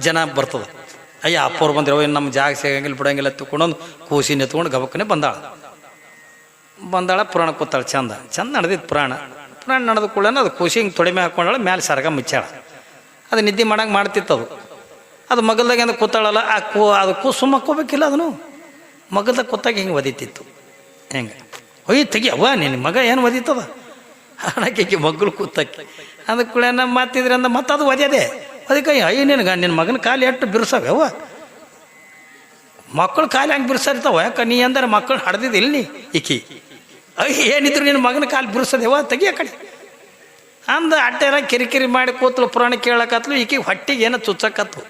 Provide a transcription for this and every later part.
ಜನ ಬರ್ತದೆ. ಅಯ್ಯ ಅಪ್ಪವ್ರು ಬಂದಿರೋ ಇನ್ನು ನಮ್ಮ ಜಾಗ ಸಿಗಂಗಿಲ್ಲ ಬಿಡಂಗಿಲ್ಲ ಎತ್ಕೊಂಡೊಂದು ಕೂಸಿನ ಎತ್ಕೊಂಡು ಗಬಕ್ಕನೆ ಬಂದಾಳ ಪುರಾಣ ಕೂತಾಳೆ. ಚಂದ ನಡೆದಿತ್ತು ಪುರಾಣ ನಡೆದ ಕೂಡ ಅದು ಕೂಸಿ ಹಿಂಗೆ ತೊಡಿಮೆ ಹಾಕೊಂಡಾಳ, ಮ್ಯಾಲೆ ಸರ್ಗ ಮುಚ್ಚಾಳ. ಅದು ನಿದ್ದೆ ಮಾಡಂಗೆ ಮಾಡ್ತಿತ್ತು. ಅದು ಮಗಲ್ದಾಗ ಅಂದ್ರೆ ಕೂತಾಳಲ್ಲ, ಅದು ಸುಮ್ಮ ಹಾಕೋಬೇಕಿಲ್ಲ, ಅದನ್ನು ಮಗಲ್ದಾಗ ಕೂತಾಗ ಹಿಂಗೆ ಒದಿತಿತ್ತು. ಹೆಂಗೆ ಒಯ್ಯ ತೆಗಿಯವ್ವ ನಿನ್ನ ಮಗ ಏನು ಒದಿತದ ಹಣಕ್ಕೆ ಮಗ್ಳು ಕೂತಕ್ಕೆ. ಅದಕ್ಕೆ ಕೂಡ ಮಾತಿದ್ರೆ ಅಂದ ಮತ್ತೆ ಅದು ಒದ್ಯದೆ. ಅದಕ್ಕೆ ಅಯ್ಯ ನಿನ್ನ ಮಗನ ಕಾಲು ಎಷ್ಟು ಬಿರ್ಸವ್ಯವ, ಮಕ್ಕಳು ಕಾಲು ಹಂಗೆ ಬಿರ್ಸಿರ್ತಾವ. ಯಾಕೆ ನೀ ಅಂದ್ರೆ ಮಕ್ಕಳು ಹಡ್ದಿದ್ದಿಲ್ಲ ನೀ ಈಕಿ. ಅಯ್ಯ ಏನಿದ್ರು ನಿನ್ನ ಮಗನ ಕಾಲು ಬಿರ್ಸದೇವ ತೆಗಿಯ ಕಡೆ ಅಂದ ಅಟ್ಟೆಲ್ಲ ಕಿರಿಕಿರಿ ಮಾಡಿ ಕೂತ್ಲು. ಪುರಾಣ ಕೇಳಕತ್ಲು. ಈಕಿ ಹೊಟ್ಟಿಗೆ ಏನೋ ಚುಚ್ಚಕತ್ತು.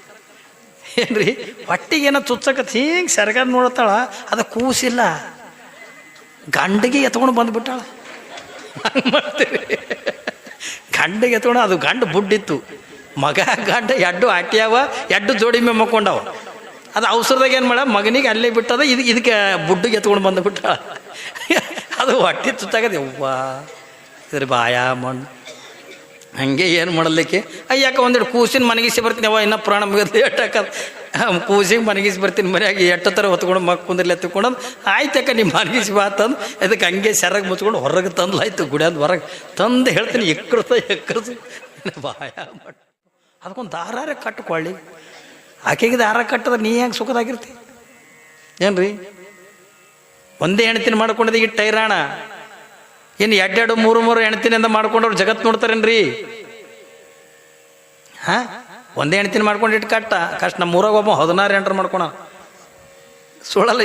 ಏನ್ರಿ ಹೊಟ್ಟಿಗೆ ಏನೋ ಚುಚ್ಚಕತ್ತು. ಹಿಂಗೆ ಸೆರಗಾದ ನೋಡ್ತಾಳ, ಅದು ಕೂಸಿಲ್ಲ, ಗಂಡಿಗೆ ಎತ್ಕೊಂಡು ಬಂದುಬಿಟ್ಟಾಳ. ಹಂಗೆ ಮಾಡ್ತೀವಿ, ಗಂಡಿಗೆ ಎತ್ಕೊಂಡು. ಅದು ಗಂಡು ಬುಡ್ಡಿತ್ತು, ಮಗ ಗಂಡ ಎಡ್ಡು ಆಟ್ಯಾವ, ಎಡ್ಡು ಜೋಡಿ ಮೇ ಮಕ್ಕೊಂಡವ. ಅದು ಅವಸರದಾಗ ಏನು ಮಾಡ ಮಗನಿಗೆ ಅಲ್ಲೇ ಬಿಟ್ಟದ, ಇದಕ್ಕೆ ಬುಡ್ಡಿಗೆ ಎತ್ಕೊಂಡು ಬಂದುಬಿಟ್ಟಾಳ. ಅದು ಹೊಟ್ಟೆ ಚುಚ್ಚಾಗದೆ ಅವ್ವ ಇದ್ರ ಬಾಯ ಮಣ್ಣು. ಹಂಗೆ ಏನು ಮಾಡಲಿಕ್ಕೆ ಅಯ್ಯಾಕ ಒಂದೆರಡು ಕೂಸಿನ ಮನಗಿಸಿ ಬರ್ತೀನಿ ಅವ, ಇನ್ನೂ ಪುರಾಣ ಮುಗಿದು ಎಟ್ಟಾಕದು ಕೂಸಿಗೆ ಮನಗಿಸಿ ಬರ್ತೀನಿ ಮನೆಯಾಗಿ ಎಟ್ಟು ಥರ ಹೊತ್ಕೊಂಡು ಕುಂದ್ರಲ್ಲಿ ಎತ್ಕೊಂಡು ಆಯ್ತಕ್ಕ ನಿಮ್ಮ ಮನಗಿಸಿ ಬಾತಂದು ಅದಕ್ಕೆ ಹಂಗೆ ಸೆರಗೆ ಮುಚ್ಕೊಂಡು ಹೊರಗೆ ತಂದು ಆಯ್ತು ಗುಡಿಯಂದು ಹೊರಗೆ ತಂದು ಹೇಳ್ತೀನಿ ಎಕ್ಕರ್ಸು ಬಾಯ ಮಣ್ಣು. ಅದಕ್ಕೊಂದು ದಾರ ಕಟ್ಟುಕೊಳ್ಳಿ. ಆಕೆಗೆ ದಾರ ಕಟ್ಟದ್ರೆ ನೀ ಹೆಂಗೆ ಸುಖದಾಗಿರ್ತಿ ಏನ್ರಿ? ಒಂದೇ ಹೆಣ್ತಿನ ಮಾಡ್ಕೊಂಡಿದ್ದ ಈ ಟೈರಾಣ. ಇನ್ನು ಎರಡೆರಡು ಮೂರು ಹೆಣ್ತಿನಿಂದ ಮಾಡ್ಕೊಂಡವ್ರು ಜಗತ್ತು ನೋಡ್ತಾರೇನ್ರಿ? ಹಾಂ, ಒಂದೇ ಹೆಣ್ತಿನ ಮಾಡ್ಕೊಂಡಿಟ್ಟು ಕಷ್ಟ. ನಮ್ಮ ಊರಾಗ ಒಬ್ಬ 16 ಹೆಣ್ರು ಮಾಡ್ಕೊಳ. ಸುಳ್ಳಲ್ಲ,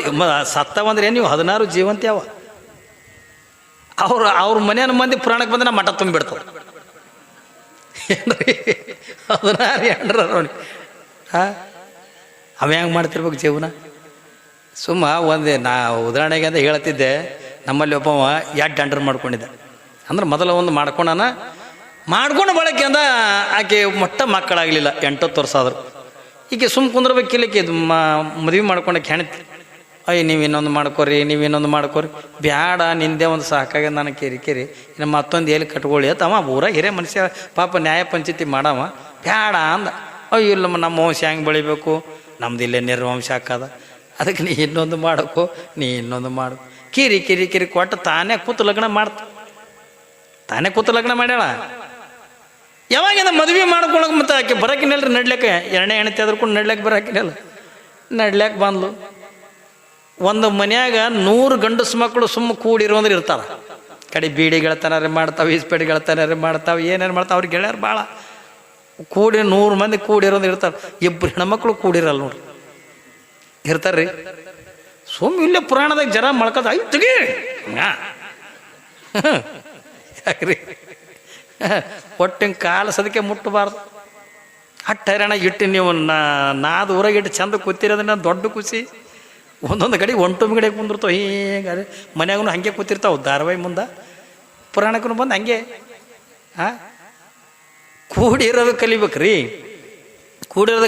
ಸತ್ತವಂದ್ರೆ ನೀವು 16 ಜೀವಂತಿ ಅವ. ಅವ್ರ ಮನೆಯ ಮಂದಿ ಪುರಾಣಕ್ಕೆ ಬಂದ್ರೆ ಮಠ ತುಂಬಿಡ್ತದೆ ಏನ್ರಿ? 16 ಹೆಣ್ರ ನೋಡಿ. ಹಾಂ, ಅವ ಹೆಂಗೆ ಮಾಡ್ತಿರ್ಬೇಕು ಜೀವನ? ಸುಮ್ಮ ಒಂದೇ ನಾ ಉದಾಹರಣೆಗೆ ಅಂತ ಹೇಳ್ತಿದ್ದೆ. ನಮ್ಮಲ್ಲಿ ಒಬ್ಬವ 2 ಹೆಂಡ್ರು ಮಾಡ್ಕೊಂಡಿದ್ದ. ಅಂದ್ರೆ ಮೊದಲ ಒಂದು ಮಾಡ್ಕೊಂಡು ಬಳಕೆ ಅಂದ ಆಕೆ ಮಕ್ಕಳಾಗಲಿಲ್ಲ. 8 ವರ್ಷ ಆದರು. ಈಕೆ ಕುಂದ್ರಬೇಕಿಲ್ಲಕ್ಕೆ ಇದು ಮದುವೆ ಮಾಡ್ಕೊಂಡಕ್ಕೆ ಹೆಣ್ತಿ. ಅಯ್ಯ ನೀವು ಇನ್ನೊಂದು ಮಾಡ್ಕೊರಿ ಬ್ಯಾಡ, ನಿಂದೆ ಒಂದು ಸಾಕಾಗ ನನಗೆ ಕಿರಿಕಿರಿ, ಇನ್ನು ಮತ್ತೊಂದು ಎಲ್ಲಿ ಕಟ್ಕೊಳ್ಳಿ ಅಂತ ಅವ ಊರ ಹಿರೇ ಮನುಷ್ಯ ಪಾಪ ನ್ಯಾಯ ಪಂಚಾಯತಿ ಮಾಡವ ಬ್ಯಾಡ ಅಂದ. ಅಯ್ಯೋ ಇಲ್ಲ ನಮ್ಮ ವಂಶ ಹೆಂಗೆ ಬೆಳಿಬೇಕು, ನಮ್ದು ಇಲ್ಲೇ ನಿರ್ವಂಶ ಹಾಕದ, ಅದಕ್ಕೆ ನೀ ಇನ್ನೊಂದು ಮಾಡು ಕಿರಿ ಕೊಟ್ಟು ತಾನೇ ಕೂತು ಲಗ್ನ ಮಾಡ್ಯಾಳ. ಯಾವಾಗಿಂದ ಮದುವೆ ಮಾಡ್ಕೊಳಕ್ಕೆ ಮತ್ತೆ ಆಕೆ ಬರೋಕಿನಲ್ರಿ ನಡ್ಲಿಕ್ಕೆ. 2ನೇ ಹೆಣ್ತಿ ಆದ್ರೂ ಕೂಡ ನಡ್ಲಿಕ್ಕೆ ಬರೋಕಿನಲ್ಲ. ನಡ್ಲಿಕ್ಕೆ ಬಂದ್ಲು. ಒಂದು ಮನ್ಯಾಗ 100 ಗಂಡಸು ಮಕ್ಕಳು ಕೂಡಿರೋ ಅಂದ್ರೆ ಇರ್ತಾರ. ಕಡೆ ಬೀಡಿ ಗೆಳತನಾರೆ ಮಾಡ್ತಾವೆ, ಈಸ್ಪೇಡಿ ಗೆಳತನಾರೆ ಮಾಡ್ತಾವೆ, ಏನೇನು ಮಾಡ್ತಾವೆ. ಅವ್ರಿಗೆ ಗೆಳೆಯರು ಭಾಳ ಕೂಡಿ 100 ಮಂದಿ ಕೂಡಿರೋದು ಇರ್ತಾರೆ. 2 ಹೆಣ್ಮಕ್ಳು ಕೂಡಿರಲ್ಲ ನೋಡ್ರಿ, ಇರ್ತಾರ್ರಿ. ಇಲ್ಲೇ ಪುರಾಣದಾಗ ಜರ ಮಳ್ಕದ ಐತಿಗಿ ಯಾಕ್ರಿ ಒಟ್ಟಿನ ಕಾಲು ಸದಕ್ಕೆ ಮುಟ್ಟಬಾರ್ದು. ಹೈರಾಣ ಇಟ್ಟು ನೀವು ನಾದು ಊರಾಗ ಇಟ್ಟು ಚಂದ ಕೂತಿರೋದನ್ನ ದೊಡ್ಡ ಖುಷಿ. ಒಂದೊಂದು ಕಡೆ ಒಂಟುಮಿಗಡೆ ಕುಂದಿರ್ತಾವ. ಹಿಂಗೆ ಮನ್ಯಾಗೂ ಹಂಗೆ ಕೂತಿರ್ತಾವ. ಧಾರಾವಾಹಿ ಮುಂದೆ ಪುರಾಣಕ್ಕೂ ಬಂದು ಹಂಗೆ ಕೂಡಿರೋದು ಕಲಿಬೇಕ್ರಿ.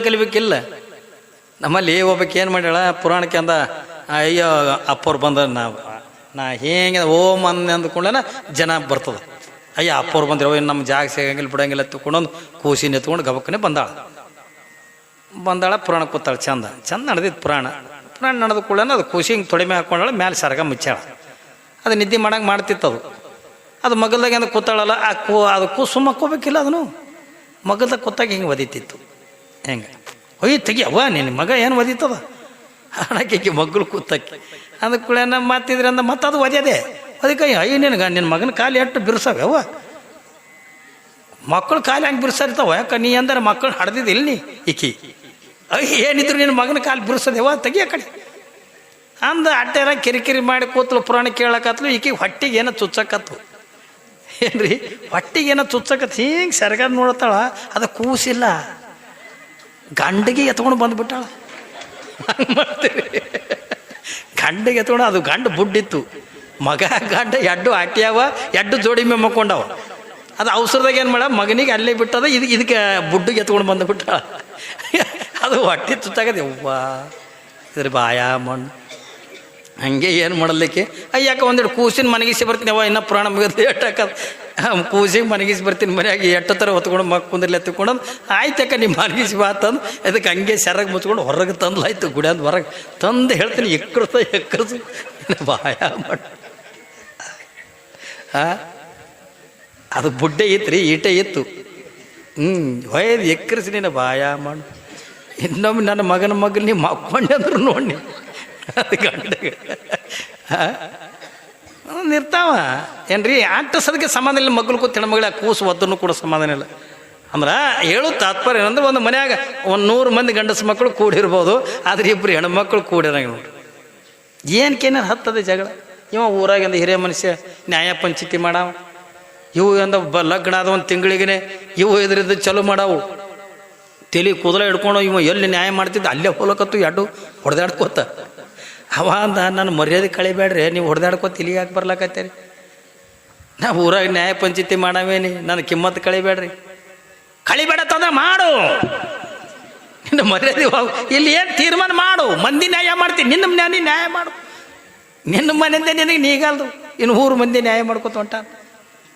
ಕಲಿಬೇಕಿಲ್ಲ. ನಮ್ಮಲ್ಲಿ ಒಬ್ಬಕ್ಕೆ ಏನು ಮಾಡ್ಯಾಳ ಪುರಾಣಕ್ಕೆ ಅಂದ, ಅಯ್ಯೋ ಅಪ್ಪವ್ರು ಬಂದ ನಾ ಹೇಗೆ ಓಮ್ ಅಂದ್ಕೊಂಡೇನ ಜನ ಬರ್ತದೆ. ಅಯ್ಯ ಅಪ್ಪವ್ರು ಬಂದಿರೋ ಇನ್ನು ನಮ್ಮ ಜಾಗ ಸಿಗಂಗಿಲ್ಲ ಬಿಡಂಗಿಲ್ಲ ಎತ್ಕೊಂಡೊಂದು ಕೂಸಿನ ಎತ್ಕೊಂಡು ಗಬಕ್ಕನೆ ಬಂದಾಳ ಪುರಾಣ ಕೂತಾಳೆ. ಚಂದ ನಡೆದಿತ್ತು ಪುರಾಣ ನಡೆದ ಕೂಡ ಅದು ಕೂಸಿ ಹಿಂಗೆ ತೊಡಿಮೆ ಹಾಕೊಂಡಾಳ, ಮ್ಯಾಲೆ ಸರ್ಗ ಮುಚ್ಚಾಳ. ಅದು ನಿದ್ದೆ ಮಾಡಂಗೆ ಮಾಡ್ತಿತ್ತು. ಅದು ಮಗಲ್ದಾಗ ಅಂದ್ರೆ ಕೂತಾಳಲ್ಲ, ಅದು ಸುಮ್ಮ ಹಾಕೋಬೇಕಿಲ್ಲ, ಅದನ್ನು ಮಗಲ್ದಾಗ ಕೂತಾಗ ಹಿಂಗೆ ಒದಿತಿತ್ತು. ಹೆಂಗೆ ಒಯ್ಯ ತೆಗಿಯವ್ವ ನಿನ್ನ ಮಗ ಏನು ಒದಿತದ ಹಣಕ್ಕೆ ಮಗ್ಳು ಕೂತಕ್ಕೆ. ಅದಕ್ಕೆ ಕೂಡ ಮಾತಿದ್ರೆ ಅಂದ ಮತ್ತೆ ಅದು ಒದ್ಯದೆ. ಅದಕ್ಕೆ ಅಯ್ಯ ನಿನ್ನ ಮಗನ ಕಾಲು ಎಷ್ಟು ಬಿರ್ಸವ್ಯವ, ಮಕ್ಕಳು ಕಾಲು ಹಂಗೆ ಬಿರ್ಸಿರ್ತಾವ. ಯಾಕೆ ನೀ ಅಂದ್ರೆ ಮಕ್ಕಳು ಹಡ್ದಿದ್ದಿಲ್ಲ ನೀ ಈಕಿ. ಅಯ್ಯ ಏನಿದ್ರು ನಿನ್ನ ಮಗನ ಕಾಲು ಬಿರ್ಸದೇವ ತೆಗಿಯ ಕಡೆ ಅಂದ ಅಟ್ಟೆಲ್ಲ ಕಿರಿಕಿರಿ ಮಾಡಿ ಕೂತ್ಲು. ಪುರಾಣ ಕೇಳಕತ್ಲು. ಈಕಿ ಹೊಟ್ಟಿಗೆ ಏನೋ ಚುಚ್ಚಕತ್ತು. ಏನ್ರಿ ಹೊಟ್ಟಿಗೆ ಏನೋ ಚುಚ್ಚಕತ್ತು. ಹಿಂಗೆ ಸೆರಗಾದ ನೋಡ್ತಾಳ, ಅದು ಕೂಸಿಲ್ಲ, ಗಂಡಿಗೆ ಎತ್ಕೊಂಡು ಬಂದುಬಿಟ್ಟಾಳ. ಹಂಗೆ ಮಾಡ್ತೀವಿ, ಗಂಡಿಗೆ ಎತ್ಕೊಂಡು. ಅದು ಗಂಡು ಬುಡ್ಡಿತ್ತು, ಮಗ ಗಂಡ ಎಡ್ಡು ಆಟ್ಯಾವ, ಎಡ್ಡು ಜೋಡಿ ಮೇ ಮಕ್ಕೊಂಡವ. ಅದು ಅವಸರದಾಗ ಏನು ಮಾಡ ಮಗನಿಗೆ ಅಲ್ಲೇ ಬಿಟ್ಟದ, ಇದಕ್ಕೆ ಬುಡ್ಡಿಗೆ ಎತ್ಕೊಂಡು ಬಂದುಬಿಟ್ಟಾಳ. ಅದು ಹೊಟ್ಟೆ ಚುಚ್ಚಾಗದೆ ಅವ್ವ ಇದ್ರ ಬಾಯ ಮಣ್ಣು. ಹಂಗೆ ಏನು ಮಾಡಲಿಕ್ಕೆ ಅಯ್ಯಾಕ ಒಂದೆರಡು ಕೂಸಿನ ಮನಗಿಸಿ ಬರ್ತೀನಿ ಅವ, ಇನ್ನೂ ಪುರಾಣ ಮುಗಿದು ಎಟ್ಟಾಕದು ಕೂಸಿಗೆ ಮನಗಿಸಿ ಬರ್ತೀನಿ ಮನೆಯಾಗಿ ಎಟ್ಟು ಥರ ಹೊತ್ಕೊಂಡು ಕುಂದ್ರಲಿ ಎತ್ಕೊಂಡು ಆಯ್ತಕ್ಕ ನೀವು ಮನಗಿಸಿ ಬಾತಂದು ಅದಕ್ಕೆ ಹಂಗೆ ಸೆರಗೆ ಮುಚ್ಕೊಂಡು ಹೊರಗೆ ತಂದ್ಲಾಯ್ತು ಗುಡಿ ಅಂದ್ ಹೊರಗೆ ತಂದು ಹೇಳ್ತೀನಿ ಎಕ್ಕರ್ಸು ಬಾಯ ಮಾಡಿ ಅದು ಬುಡ್ಡೆ ಇತ್ತು ಈಟೆ ಇತ್ತು ಹೊಯ್ದು ಎಕ್ಕರಿಸಿ ನೀನು ಬಾಯ ಮಾಡು. ಇನ್ನೊಮ್ಮೆ ನನ್ನ ಮಗನ ಮಗನ ನೀವು ಮಕ್ಕೊಂಡೆ ಅಂದ್ರು ನೋಡಿ ಅದು ಗಂಟೆ ಇರ್ತಾವ ಏನ್ರಿ ಆಟಸದಕ್ಕೆ ಸಮಾಧಾನ ಇಲ್ಲ. ಮಗ್ಳು ಕೂತ್ ಹೆಣ್ಮಗಳ ಕೂಸು ಒದ್ದನ್ನು ಕೂಡ ಸಮಾಧಾನ ಇಲ್ಲ. ಅಂದ್ರೆ ಹೇಳು ತಾತ್ಪರ್ಯ ಏನಂದ್ರೆ ಒಂದು ಮನ್ಯಾಗ 100 ಮಂದಿ ಗಂಡಸು ಮಕ್ಕಳು ಕೂಡಿರ್ಬೋದು, ಆದರೆ ಇಬ್ಬರು ಹೆಣ್ಮಕ್ಳು ಕೂಡಿರಂಗ ನೋಡ್ರಿ. ಏನಕ್ಕೇನಾರು ಹತ್ತದೆ ಜಗಳ. ಇವ ಊರಾಗಿಂದ ಹಿರಿಯ ಮನುಷ್ಯ ನ್ಯಾಯ ಪಂಚಾಯ್ತಿ ಮಾಡಾವ, ಇವು ಅಂದ ಲಗ್ನ ಆದ ಒಂದು ತಿಂಗಳಿಗೇ ಇವು ಇದರಿಂದ ಚಲೋ ಮಾಡಾವು. ತಲೆ ಕೂದಲ ಹಿಡ್ಕೊಂಡು ಇವ ಎಲ್ಲಿ ನ್ಯಾಯ ಮಾಡ್ತಿದ್ದ ಅಲ್ಲೇ ಹೋಲಕತ್ತು ಎರಡು ಹೊಡೆದಾಡ್ಕೋತ. ಅವ ಅಂದ ನನ್ನ ಮರ್ಯಾದೆ ಕಳಿಬೇಡ್ರಿ, ನೀವು ಹೊಡೆದಾಡ್ಕೋತ ಇಲ್ಲಿಗೆ ಯಾಕೆ ಬರ್ಲಾಕತ್ತೀರಿ, ನಾವು ಊರಾಗ ನ್ಯಾಯ ಪಂಚಾಯ್ತಿ ಮಾಡಾವೇನಿ, ನನ್ನ ಕಿಮ್ಮತ್ತು ಕಳಿಬೇಡ್ರಿ. ಕಳಿಬೇಡ ತಂದ್ರೆ ಮಾಡು, ನಿನ್ನ ಮರ್ಯಾದೆ ಇಲ್ಲಿ ಏನು ತೀರ್ಮಾನ ಮಾಡು. ಮಂದಿ ನ್ಯಾಯ ಮಾಡ್ತೀನಿ, ನಿನ್ನ ಮನೆ ನ್ಯಾಯ ಮಾಡು. ನಿನ್ನ ಮನೆಯಿಂದ ನಿನಗೆ ನೀಗಲ್ದು, ಇನ್ನು 3 ಮಂದಿ ನ್ಯಾಯ ಮಾಡ್ಕೊತ ಹೊಂಟ.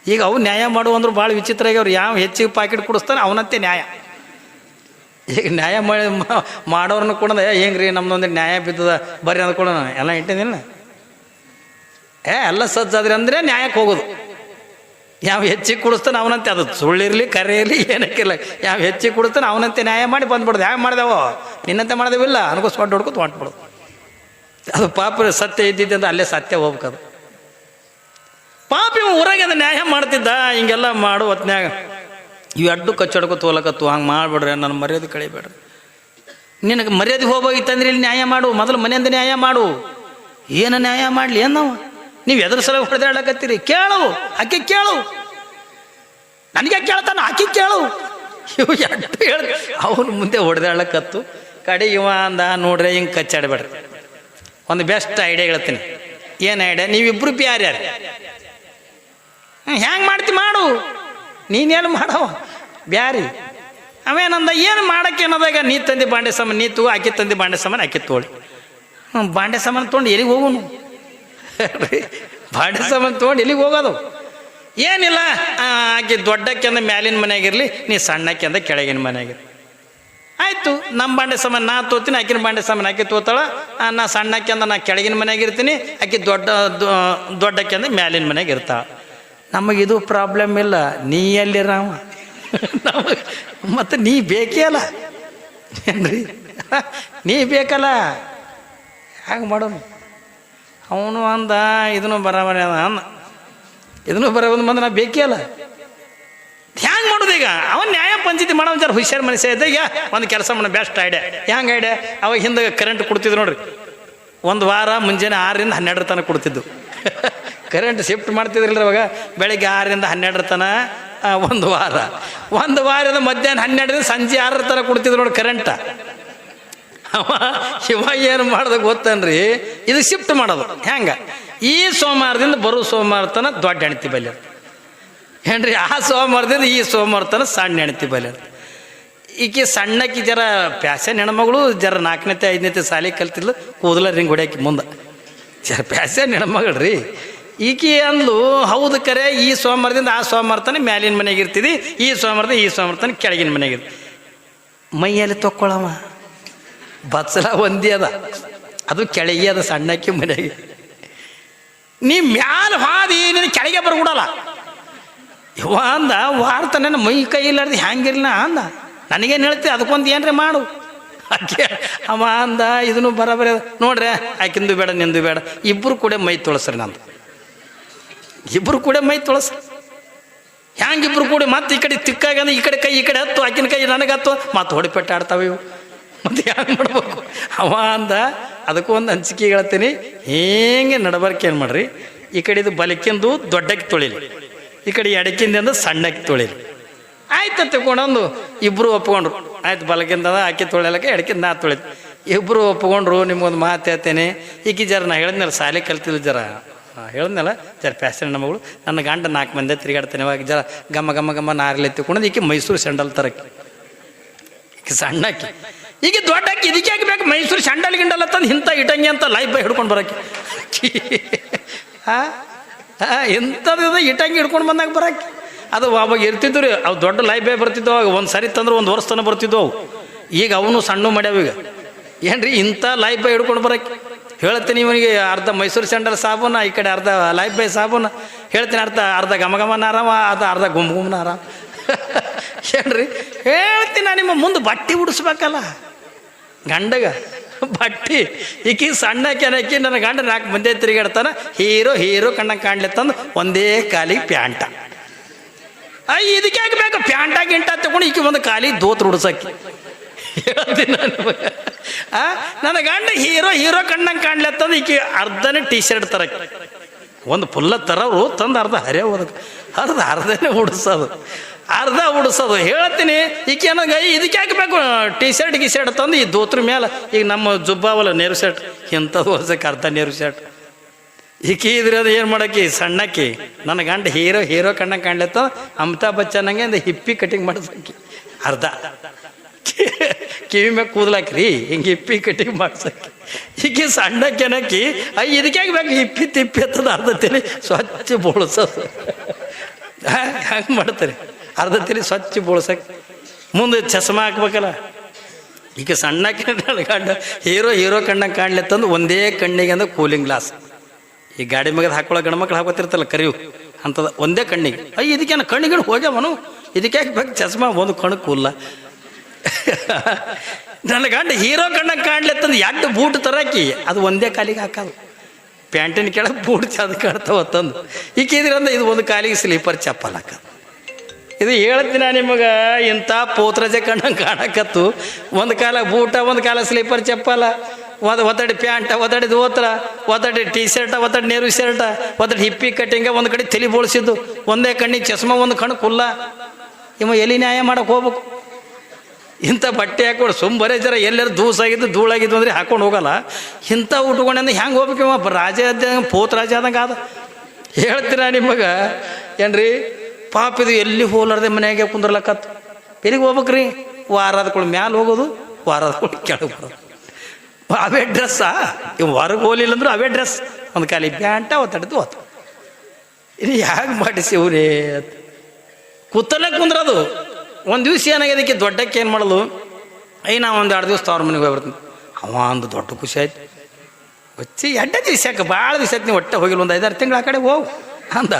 ಈಗ ಅವು ನ್ಯಾಯ ಮಾಡು ಅಂದ್ರು ಭಾಳ ವಿಚಿತ್ರ ಆಗ್ಯವ್ರು. ಯಾವ ಹೆಚ್ಚಿಗೆ ಪಾಕೆಟ್ ಕೊಡಿಸ್ತಾನೆ ಅವನಂತೆ ನ್ಯಾಯ. ಈಗ ನ್ಯಾಯ ಮಾಡೋರನ್ನ ಕೂಡ ಹೆಂಗ್ರಿ ನಮ್ದೊಂದು ನ್ಯಾಯ ಬಿದ್ದದ ಬರ್ರಿ ಅಂದ್ಕೊಡ ಎಲ್ಲ ಇಟ್ಟಿದ್ದಿಲ್ಲ. ಎಲ್ಲ ಸಜ್ಜಾದ್ರಿ ಅಂದರೆ ನ್ಯಾಯಕ್ಕೆ ಹೋಗೋದು. ಯಾವ ಹೆಚ್ಚಿಗೆ ಕುಡಿಸ್ತಾನೆ ಅವನಂತೆ, ಅದು ಸುಳ್ಳಿರಲಿ ಕರೆ ಇರಲಿ ಏನಕ್ಕಿಲ್ಲ, ಯಾವ ಹೆಚ್ಚಿಗೆ ಕುಡಿಸ್ತಾನೆ ಅವನಂತೆ ನ್ಯಾಯ ಮಾಡಿ ಬಂದ್ಬಿಡೋದು. ಯಾವ ಮಾಡಿದೆವೋ ನಿನ್ನಂತೆ ಮಾಡಿದೆವಿಲ್ಲ ಅನ್ಕೋ ಸ್ಪಾಟ್ ಹೊಡ್ಕೊತ ಹೊಂಟ್ಬಿಡೋದು. ಅದು ಪಾಪ ಸತ್ಯ ಇದ್ದಿದ್ದೆ ಅಂತ ಅಲ್ಲೇ ಸತ್ಯ ಹೋಗ್ಬೇಕದು. ಪಾಪ ಇವ ಊರಾಗ ಅದು ನ್ಯಾಯ ಮಾಡ್ತಿದ್ದ. ಹಿಂಗೆಲ್ಲ ಮಾಡು ಹೊತ್ನ್ಯಾಗ ಇವು ಅಡ್ಡು ಕಚ್ಚಾಡ್ಕೊತ ಹೋಲಕತ್ತು. ಹಂಗೆ ಮಾಡಿಬಿಡ್ರಿ, ನನ್ನ ಮರ್ಯಾದೆ ಕಳಿಬೇಡ್ರಿ. ನಿನಗೆ ಮರ್ಯಾದೆ ಹೋಗೋಗಿತ್ತಂದ್ರೆ ಇಲ್ಲಿ ನ್ಯಾಯ ಮಾಡು, ಮೊದಲು ಮನೆಯಿಂದ ನ್ಯಾಯ ಮಾಡು. ಏನು ನ್ಯಾಯ ಮಾಡಲಿ ಏನು ನೀವು ಎದುರು ಸಲ ಹೊಡೆದಾಡಕತ್ತೀರಿ? ಕೇಳು, ಆಕೆ ಕೇಳು, ನನಗೆ ಕೇಳ್ತಾನ, ಆಕೆ ಕೇಳು. ಇವು ಎಡ್ಡು ಹೇಳ ಅವನು ಮುಂದೆ ಹೊಡೆದಾಡಕತ್ತು. ಕಡೆ ಇವ ಅಂದ ನೋಡ್ರಿ ಹಿಂಗೆ ಕಚ್ಚಾಡ್ಬೇಡ್ರಿ. ಒಂದು ಬೆಸ್ಟ್ ಐಡಿಯಾ ಹೇಳ್ತೀನಿ. ಏನು ಐಡಿಯಾ? ನೀವಿಬ್ರು ಯಾರ್ಯಾರು ಹ್ಯಾಂಗೆ ಮಾಡ್ತಿ ಮಾಡು, ನೀನೇನು ಮಾಡವ ಬ್ಯಾರಿ. ಅವೇನಂದ ಏನು ಮಾಡಕ್ಕೆ ಏನದಾಗ, ನೀ ತಂದೆ ಬಾಂಡೆ ಸಾಮಾನು ನೀ ತಗೋ, ಆಕೆ ತಂದೆ ಬಾಂಡೆ ಸಾಮಾನು ಆಕೆ ತೊಗೊಳ್ಳಿ. ಬಾಂಡೆ ಸಾಮಾನು ತೊಗೊಂಡು ಎಲ್ಲಿಗೆ ಹೋಗೋನು? ಬಾಂಡೆ ಸಾಮಾನು ತೊಗೊಂಡು ಎಲ್ಲಿಗೆ ಹೋಗೋದು? ಏನಿಲ್ಲ, ಆಕೆ ದೊಡ್ಡಕ್ಕೆ ಅಂದ ಮ್ಯಾಲಿನ ಮನೆಯಾಗಿರಲಿ, ನೀ ಸಣ್ಣಕ್ಕೆ ಅಂದ ಕೆಳಗಿನ ಮನೆಯಾಗಿರಲಿ. ಆಯಿತು, ನಮ್ಮ ಬಾಂಡೆ ಸಾಮಾನು ನಾ ತೋತೀನಿ, ಆಕಿನ ಬಾಂಡೆ ಸಾಮಾನು ಆಕೆ ತೋತಾಳ. ನಾ ಸಣ್ಣಕ್ಕೆ ಅಂದ ನಾ ಕೆಳಗಿನ ಮನೆಯಾಗಿರ್ತೀನಿ, ಆಕೆ ದೊಡ್ಡಕ್ಕೆ ಅಂದ ಮ್ಯಾಲಿನ ಮನೆಯಾಗ ಇರ್ತಾಳ. ನಮಗಿದು ಪ್ರಾಬ್ಲಮ್ ಇಲ್ಲ. ನೀ ಎಲ್ಲಿರಾವ ಮತ್ತು ನೀ ಬೇಕೇ ಅಲ್ಲ ಏನ್ರಿ, ನೀ ಬೇಕಲ್ಲ. ಹ್ಯಾಂಗೆ ಮಾಡೋನು? ಅವನು ಅಂದ ಇದನ್ನು ಬರಾಬರಿ ಅದ ಅಂದ, ಇದನ್ನು ಬರೋದು ಮಂದ ನಾ ಬೇಕೇ ಅಲ್ಲ. ಹ್ಯಾಂಗೆ ಮಾಡೋದು? ಈಗ ಅವನು ನ್ಯಾಯ ಪಂಚಾಯ್ತಿ ಮಾಡೋ ಜರ ಹುಷಾರು ಮನುಷ್ಯ ಇದ್ದ. ಈಗ ಒಂದು ಕೆಲಸ ಮಾಡೋ ಬೆಸ್ಟ್ ಐಡಿಯಾ. ಹ್ಯಾಂಗೆ ಐಡಿಯಾ? ಅವಾಗ ಹಿಂದೆ ಕರೆಂಟ್ ಕೊಡ್ತಿದ್ರು ನೋಡ್ರಿ. ಒಂದು ವಾರ ಮುಂಜಾನೆ 6ರಿಂದ 12 ತನಕ ಕೊಡ್ತಿದ್ದು. ಕರೆಂಟ್ ಶಿಫ್ಟ್ ಮಾಡ್ತಿದ್ರಲ್ಲ ಅವಾಗ. ಬೆಳಗ್ಗೆ 6ರಿಂದ 12 ತನಕ ಒಂದು ವಾರದ ಮಧ್ಯಾಹ್ನ 12ರಿಂದ ಸಂಜೆ 6 ತನಕ ಕೊಡ್ತಿದ್ರು ನೋಡಿ ಕರೆಂಟ. ಇವ ಏನು ಮಾಡ್ದಾಗ ಗೊತ್ತನ್ರಿ, ಇದು ಶಿಫ್ಟ್ ಮಾಡೋದು. ಹೆಂಗೆ? ಈ ಸೋಮವಾರದಿಂದ ಬರೋ ಸೋಮವಾರ ತನಕ ದೊಡ್ಡ ಹೆಣ್ತಿ ಬಲ್ಲಿ ಏನ್ರಿ, ಆ ಸೋಮವಾರದಿಂದ ಈ ಸೋಮವಾರ ತನಕ ಸಣ್ಣ ಹೆಣ್ತಿ ಬಲ್ಲಿ. ಈಕೆ ಸಣ್ಣಕ್ಕೆ ಜರ ಪ್ಯಾಸನ್ ಹೆಣ್ಮಗಳು, ಜರ 4ನೇತೆ 5ನೇತೆ ಸಾಲಿ ಕಲ್ತಿದ್ಲು, ಕೂದಲ ರಿಂಗ್ ಹೊಡ್ಯಾಕಿ ಮುಂದೆ ಜರ ಪ್ಯಾಸನ್ ಹೆಣ್ಮಗಳ್ರಿ. ಈಕೆ ಅಂದ್ಲು ಹೌದು ಕರೆ, ಈ ಸೋಮವಾರದಿಂದ ಆ ಸೋಮವಾರ ತನಕ ಮ್ಯಾಲಿನ ಮನೆಗೆ ಇರ್ತಿದ್ದಿ, ಈ ಸೋಮವಾರದಿಂದ ಈ ಸೋಮವಾರ ತನಕ ಕೆಳಗಿನ ಮನೆಗೆ ಇರ್ತಿ. ಮೈಯಲ್ಲಿ ತೊಕ್ಕೊಳವ ಬತ್ಸಲ ಒಂದೇ ಅದ, ಅದು ಕೆಳಗೆ ಅದ ಸಣ್ಣಕ್ಕೆ ಮನೆಗೆ. ನೀ ಮ್ಯಾಲ ಹಾದಿ ನೀನು ಕೆಳಗೆ ಬರ್ಬಿಡಲ್ಲ. ಇವ ಅಂದ ವಾರ ತನ ಮೈ ಕೈ ಇಲ್ಲಾರ್ದು ಹ್ಯಾಂಗಿರ್ಲ ಅಂದ. ನನಗೇನು ಹೇಳ್ತಿ, ಅದಕ್ಕೊಂದು ಏನ್ರಿ ಮಾಡು. ಆಕೆ ಅವ ಅಂದ ಇದನ್ನು ಬರೋಬರಿ ನೋಡ್ರಿ, ಆಕಿಂದು ಬೇಡ ನಿಂದು ಬೇಡ, ಇಬ್ಬರು ಕೂಡ ಮೈ ತೊಳಸ್ರಿ. ನಂದು ಇಬ್ಬರು ಕೂಡ ಮೈ ತೊಳಸ್ರಿ. ಹ್ಯಾಂಗಿಬ್ರು ಕೂಡ ಮತ್ತೆ ಈ ಕಡೆ ತಿಕ್ಕಾಗ ಈ ಕಡೆ ಕೈ ಈ ಕಡೆ ಹತ್ತು, ಆಕಿನ ಕೈ ನನಗೆ ಹತ್ತು, ಮತ್ತೆ ಹೊಡಿಪೆಟ್ಟು ಆಡ್ತಾವೆ ಇವು. ಮತ್ತೆ ಹ್ಯಾಂಗೆ ಮಾಡ್ಬೇಕು? ಅವ ಅಂದ ಅದಕ್ಕೂ ಒಂದು ಹಂಚಿಕೆ ಹೇಳ್ತೀನಿ. ಹೇಗೆ ನಡಬರ್ಕೆ ಏನು ಮಾಡ್ರಿ, ಈ ಕಡೆದು ಬಲಕ್ಕಿಂದು ದೊಡ್ಡಕ್ಕೆ ತೊಳಿಲಿ, ಈ ಕಡೆ ಎಡಕ್ಕಿಂದ ಸಣ್ಣಕ್ಕೆ ತೊಳಿಲಿ. ಆಯ್ತು ತಗೊಂಡೊಂದು ಇಬ್ಬರು ಒಪ್ಕೊಂಡ್ರು. ಆಯ್ತು, ಬಲಕ್ಕಿಂದ ಆಕೆ ತೊಳೆಯಲಕ್ಕೆ ಎಡಕ್ಕಿಂದ ನಾ ತೊಳಿತು. ಇಬ್ಬರು ಒಪ್ಕೊಂಡ್ರು. ನಿಮ್ಗೊಂದು ಮಾತು ಹೇಳ್ತೇನೆ. ಈಕಿ ಜರ ನಾ ಹೇಳಿದ್ನಲ್ಲ ಸಾಲಿ ಕಲ್ತಿಲ್ಲ, ಜರ ಹೇಳಿದ್ನಲ್ಲ ಜರ ಪ್ಯಾಸನ್ ನಮಗಳು. ನನ್ನ ಗಂಡ 4 ಮಂದಿ ತಿರುಗಾಡ್ತಾನೆ. ಇವಾಗ ಜರ ಗಮ್ಮ ಗಮ್ಮ ಗಮ್ಮ ನಾರ್ಲೆ ತಿಳ್ಕೊಂಡು ಈಕೆ ಮೈಸೂರು ಸ್ಯಾಂಡಲ್ ತರಕ್ಕೆ. ಈಕೆ ಸಣ್ಣಕ್ಕೆ, ಈಗ ದೊಡ್ಡಕ್ಕೆ ಇದಕ್ಕೆ ಬೇಕು ಮೈಸೂರು ಸ್ಯಾಂಡಲ್ ಗಿಂಡಲ್ ತಂದು ಇಂಥ ಇಟಂಗಿ ಅಂತ ಲೈಫ್ ಬೈ ಹಿಡ್ಕೊಂಡು ಬರೋಕ್ಕೆ. ಇಂಥದ್ದು ಇಟ್ಟಂಗೆ ಹಿಡ್ಕೊಂಡು ಬಂದಾಗ ಬರಕ್ಕೆ ಅದು ಅವಾಗ ಇರ್ತಿದ್ದು ರೀ. ಅವು ದೊಡ್ಡ ಲೈಫೇ ಬರ್ತಿದ್ದವು ಅವಾಗ. ಒಂದು ಸರಿ ತಂದ್ರೆ ಒಂದು ವರ್ಷ ತನಕ ಬರ್ತಿದ್ದವು ಅವು. ಈಗ ಅವನು ಸಣ್ಣ ಮಾಡ್ಯಾವ ಈಗ. ಏನ್ರಿ ಇಂಥ ಲೈಫ್ ಬೈ ಹಿಡ್ಕೊಂಡು ಬರಕ್ಕೆ ಹೇಳ್ತೀನಿ. ಇವನಿಗೆ ಅರ್ಧ ಮೈಸೂರು ಸ್ಯಾಂಡಲ್ ಸಾಬೂನ, ಈ ಕಡೆ ಅರ್ಧ ಲೈಫ್ ಬೈ ಸಾಬೂನ ಹೇಳ್ತೀನಿ. ಅರ್ಧ ಘಮಘಮನ ಆರಾಮ, ಅದು ಅರ್ಧ ಗುಮ್ಗುಮ್ನ ಆರಾಮ. ಏನ್ರಿ ಹೇಳ್ತೀನಿ. ನಾನು ನಿಮ್ಮ ಮುಂದೆ ಬಟ್ಟೆ ಉಡಿಸ್ಬೇಕಲ್ಲ ಗಂಡಗ ಬಟ್ಟೆ. ಈಕಿ ಸಣ್ಣ ಕೆನಕಿ ನನ್ನ ಗಂಡ 4 ಮಂದಿ ತಿರುಗಾಡ್ತಾನ. ಹೀರೋ ಕಣ್ಣಂಗೆ ಕಾಣ್ಲಿತ್ತಂದು ಒಂದೇ ಕಾಲಿಗೆ ಪ್ಯಾಂಟ. ಇದಕ್ಕೆ ಬೇಕು ಪ್ಯಾಂಟ ಗಿಂಟ ತಗೊಂಡು ಈಕಿ ಒಂದು ಕಾಲಿಗೆ ದೋತ್ರ ಉಡ್ಸಕ್ಕೆ. ಹೇಳ್ತೀನಿ ನಾನು. ನನ್ನ ಗಂಡ ಹೀರೋ ಕಣ್ಣಂಗೆ ಕಾಣ್ಲತ್ತಂದು ಈಕಿ ಅರ್ಧನೇ ಟೀ ಶರ್ಟ್ ತರಕ್ಕೆ. ಒಂದು ಫುಲ್ಲ ತರವರು ತಂದು ಅರ್ಧ ಹರಿಯ ಹೋದಕ್ಕೆ ಅರ್ಧನೇ ಉಡಿಸೋದು. ಹೇಳ್ತೀನಿ ಈಕೆ ನನಗೆ ಇದಕ್ಕೆ ಹಾಕಬೇಕು ಟೀ ಶರ್ಟ್ ತಂದು ಈ ದೋತ್ರ ಮೇಲೆ. ಈಗ ನಮ್ಮ ಜುಬ್ಬಾವಲ್ಲ ನೇರು ಶರ್ಟ್, ಇಂಥದ್ದು ವರ್ಷಕ್ಕೆ ಅರ್ಧ ನೇರು ಶರ್ಟ್. ಈಕಿ ಇದ್ರದು ಏನು ಮಾಡಕ್ಕೆ ಸಣ್ಣಕ್ಕಿ. ನನ್ನ ಗಂಡ ಹೀರೋ ಕಣ್ಣಂಗೆ ಕಾಣ್ಲತ್ತ ಅಮಿತಾಬ್ ಬಚ್ಚನ್ನಂಗೆ ಒಂದು ಹಿಪ್ಪಿ ಕಟಿಂಗ್ ಮಾಡಿಸಕ್ಕೆ ಅರ್ಧ. ಕಿವಿ ಮ್ಯಾಗ ಕೂದಲಾಕ್ರಿ ಹಿಂಗೆ ಹಿಪ್ಪಿ ಕಟಿಂಗ್ ಮಾಡ್ಸಕ್ಕೆ. ಈಕಿ ಸಣ್ಣಕ್ಕೆನಕ್ಕಿ ಇದಕ್ಕೆ ಬೇಕು ಹಿಪ್ಪಿ ತಿಪ್ಪಿ ಅಂತದ ಅರ್ಧ ತಲೆ ಸ್ವಚ್ಛ ಬೋಳ್ಸೋದು. ಹಂಗೆ ಮಾಡ್ತಾರೆ ಅರ್ಧ ತಲೆ ಸ್ವಚ್ಛ ಬೋಳ್ಸಕ್ಕೆ. ಮುಂದೆ ಚಸ್ಮಾ ಹಾಕ್ಬೇಕಲ್ಲ. ಈಗ ಸಣ್ಣಕ್ಕೆ ಗಂಡ ಹೀರೋ ಕಣ್ಣಂಗೆ ಕಾಣ್ಲತ್ತಂದು ಒಂದೇ ಕಣ್ಣಿಗೆ ಅಂದ್ರೆ ಕೂಲಿಂಗ್ ಗ್ಲಾಸ್. ಈ ಗಾಡಿ ಮಗದ ಹಾಕೊಳ್ಳೋ ಗಂಡ್ಮಕ್ಳು ಹಾಕೋತಿರ್ತಲ್ಲ ಕರಿವು ಅಂತದ ಒಂದೇ ಕಣ್ಣಿಗೆ. ಇದಕ್ಕೇನು ಕಣ್ಣಿಗೆ ಹೋಗ್ಯಾವನು ಇದಕ್ಕೆ ಬೇಕು ಚಸ್ಮಾ ಒಂದು ಕಣ್ಣು ಕೂಲ್ಲ. ನನ್ನ ಗಂಡ ಹೀರೋ ಕಣ್ಣಂಗೆ ಕಾಣ್ಲತ್ತಂದು 2 ಬೂಟ್ ತರಾಕಿ ಅದು ಒಂದೇ ಕಾಲಿಗೆ ಹಾಕೋದು. ಪ್ಯಾಂಟಿನ ಕೆಳಗೆ ಬೂಟ್ ಚದ ಕಾಡ್ತಾವ ತಂದು ಈಕಿದ್ರಂದ ಇದು ಒಂದು ಕಾಲಿಗೆ ಸ್ಲೀಪರ್ ಚಪ್ಪಲ್ ಹಾಕೋದು. ಇದು ಹೇಳ್ತೀನಿ ನಿಮಗೆ. ಇಂಥ ಪೋತ್ರಜ ಕಣ್ಣಂಗೆ ಕಾಣಕತ್ತು. ಒಂದು ಕಾಲ ಬೂಟ, ಒಂದು ಕಾಲ ಸ್ಲೀಪರ್ ಚಪ್ಪಲ, ಒತ್ತಡಿ ಪ್ಯಾಂಟ, ಒತ್ತಡಿ ದೋತ್ರ, ಒತ್ತಡಿ ಟೀ ಶರ್ಟ, ಒತ್ತಡಿ ನೇರು ಶರ್ಟ, ಒತ್ತಡಿ ಹಿಪ್ಪಿ ಕಟ್ಟಿಂಗ, ಒಂದು ಕಡೆ ತಲೆ ಬೋಳಿಸಿದ್ದು, ಒಂದೇ ಕಣ್ಣಿಗೆ ಚಸ್ಮಾ, ಒಂದು ಕಣ್ಣು ಕುಲ್ಲ. ಇವ ಎಲ್ಲಿ ನ್ಯಾಯ ಮಾಡಕ್ಕೆ ಹೋಗ್ಬೇಕು? ಇಂಥ ಬಟ್ಟೆ ಹಾಕೊಂಡು ಸುಮ್ಮನೆ ಜರ ಎಲ್ಲರೂ ಧೂಳಾಗಿದ್ದು ಅಂದರೆ ಹಾಕೊಂಡು ಹೋಗಲ್ಲ. ಇಂಥ ಉಟ್ಕೊಂಡೆ ಹೆಂಗೆ ಹೋಗ್ಬೇಕು? ಇವ ರಾಜ ಪೋತ್ ರಾಜ ಆದಂಗೆ ಆದ. ಹೇಳ್ತೀರ ನಿಮಗೆ ಏನ್ರಿ ಪಾಪ ಇದು ಎಲ್ಲಿ ಹೋಲಾರ್ದೆ ಮನೆಯಾಗೆ ಕುಂದ್ರಲಕ್ಕತ್ತು. ಎಲ್ಲಿಗೆ ಹೋಗ್ಬೇಕ್ರಿ? ವಾರದ ಕೂಡ ಮ್ಯಾಲೆ ಹೋಗೋದು, ವಾರದ ಕೂಡ ಕೆಳಗೆ ಬರೋದು. ಅವೇ ಡ್ರೆಸ್ಸಾ? ಇವು ಹೊರಗೆ ಹೋಲಿಲ್ಲ ಅಂದ್ರು ಅವೇ ಡ್ರೆಸ್. ಒಂದು ಕಾಲಿ ಪ್ಯಾಂಟ ಒತ್ತಡದ್ದು ಹೋತು. ಇದು ಹೇಗೆ ಮಾಡಿಸಿ ಇವ್ರೇ ಕೂತಲ್ಲೇ ಕುಂದ್ರದು. ಒಂದು ದಿವ್ಸ ಏನಾಗಿದೆ ದೊಡ್ಡಕ್ಕೆ ಏನು ಮಾಡೋದು? ನಾ ಒಂದು 2 ದಿವಸ ಅವ್ರ ಮನೆಗೆ ಹೋಗ್ಬಿಡ್ತೀನಿ. ಅವ ಒಂದು ದೊಡ್ಡ ಖುಷಿ ಆಯ್ತು. వచ్చి ಎಡ್ಡೆ ದಿವಸ ಯಾಕೆ ಭಾಳ ದಿವಸ ಆಯ್ತು ನೀವು ಒಟ್ಟೆ ಹೋಗಿಲ್ಲ, ಒಂದು 5-6 ತಿಂಗಳು ಆ ಕಡೆ ಹೋಗು ಅಂದ.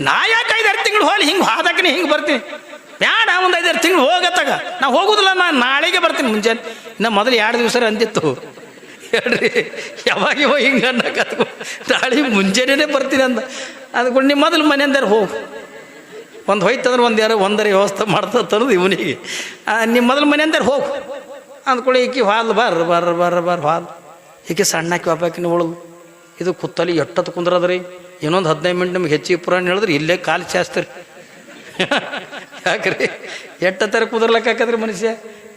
ನಾ ಯಾಕೆ 5-6 ತಿಂಗಳು ಹೋಗಿ ಹಿಂಗೆ ಹಾದಕ್ಕೆ ಹಿಂಗೆ ಬರ್ತೀನಿ? ಬೇಡ, ಒಂದು 5-6 ತಿಂಗಳು ಹೋಗತ್ತಾಗ ನಾ ಹೋಗುದಿಲ್ಲ, ನಾನು ನಾಳೆಗೆ ಬರ್ತೀನಿ ಮುಂಜಾನೆ. ಇನ್ನು ಮೊದಲು 2 ದಿವಸ ಅಂದಿತ್ತು ಹೇಳ್ರಿ. ಯಾವಾಗ ಹಿಂಗೆ ಅನ್ನಕತ್ಕೊ ನಾಳೆ ಮುಂಜಾನೆ ಬರ್ತೀನಿ ಅಂದ. ಅದಕ್ಕೆ ನಿಮ್ಮ ಮೊದಲು ಮನೆಯಿಂದಾರು ಹೋಗು, ಒಂದು ಹೋಯ್ತಂದ್ರೆ ಒಂದರ ವ್ಯವಸ್ಥೆ ಮಾಡ್ತನ್ನೋದು ಇವನಿಗೆ. ನಿಮ್ಮ ಮೊದಲು ಮನೆಯಿಂದಾರು ಹೋಗು ಅಂದ್ಕೊಳ್ಳಿ. ಈಕಿ ಹಾಲು ಬರ್ರ ಹಾಲು ಈಕೆ ಸಣ್ಣಾಕಿ ಒಬ್ಬಾಕಿನ ಉಳದು. ಇದು ಕುತ್ತಲಿ ಎಟ್ಟತ್ತು ಕುಂದ್ರದ್ರಿ. ಇನ್ನೊಂದು 15 ಮಿನಿಟ್ ನಿಮ್ಗೆ ಹೆಚ್ಚಿಗೆ ಪುರಾಣ ಹೇಳಿದ್ರೆ ಇಲ್ಲೇ ಕಾಲು ಚಾಸ್ತೀರಿ. ಯಾಕ್ರಿ ಎಟ್ಟತ್ತರ ಕುಂದ್ರಲಕ್ಕಾಕದ್ರಿ ಮನುಷ್ಯ?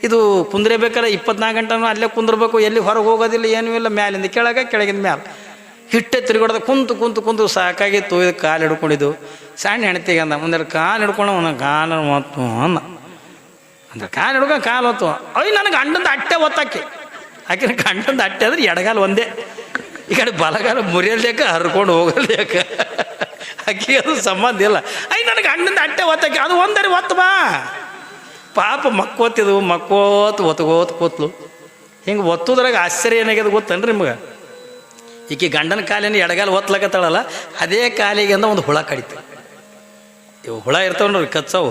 ಇದು ಕುಂದ್ರಬೇಕಲ್ಲ 24 ಗಂಟೆನೂ ಅಲ್ಲೇ ಕುಂದ್ರಬೇಕು, ಎಲ್ಲಿ ಹೊರಗೆ ಹೋಗೋದಿಲ್ಲ, ಏನೂ ಇಲ್ಲ. ಮ್ಯಾಲಿಂದ ಕೆಳಗಿಂದ ಮ್ಯಾಲೆ ಹಿಟ್ಟೆ ತಿರುಗಾಡ್ದ ಕುಂತು ಸಾಕಾಗಿತ್ತು. ಇದು ಕಾಲು ಹಿಡ್ಕೊಂಡಿದ್ದು. ಸಣ್ಣ ಹೆಣ್ತಿಗೆ ಅಂದ, ಒಂದೆರಡು ಕಾಲು ಹಿಡ್ಕೊಂಡು ಅವನ ಕಾಲು ಹೊತ್ತು ಅಂದ. ಅಂದ್ರೆ ಕಾಲು ಹಿಡ್ಕೊಂಡು ಕಾಲು ಹೊತ್ತು. ನನಗೆ ಗಂಡಂದು ಅಟ್ಟೆ ಒತ್ತಾಕಿ. ಆಕಿನ ಗಂಡಂದು ಅಟ್ಟೆ ಅಂದ್ರೆ ಎಡಗಾಲು ಒಂದೇ, ಈ ಕಡೆ ಬಲಗಾಲ ಮುರಿಯಲ್ಲೇಕ ಹರ್ಕೊಂಡು ಹೋಗಲ್ಲೇಕ. ಆಕಿಗೆ ಅದು ಸಂಬಂಧ ಇಲ್ಲ. ನನಗೆ ಗಂಡಂದು ಅಟ್ಟೆ ಒತ್ತಾಕಿ. ಅದು ಒಂದರೆ ಒತ್ತು ಬಾ ಪಾಪ ಮಕ್ಕೋತಿದ್ವು. ಒತ್ತಗೋತ್ ಕೂತ್ಲು. ಹಿಂಗೆ ಒತ್ತುದ್ರಾಗ ಆಶ್ಚರ್ಯ ಏನಾಗ್ಯದ ಗೊತ್ತನ್ರಿ ನಿಮ್ಗೆ? ಈಕೆ ಗಂಡನ ಕಾಲಿನ ಎಡಗಾಲ ಒತ್ತಲಕತ್ತಾಳಲ್ಲ, ಅದೇ ಕಾಲಿಗೆ ಅಂದ ಒಂದು ಹುಳ ಕಡಿತು. ಇವು ಹುಳ ಇರ್ತಾವ ನೋಡ್ರಿ ಕಚ್ಚವು.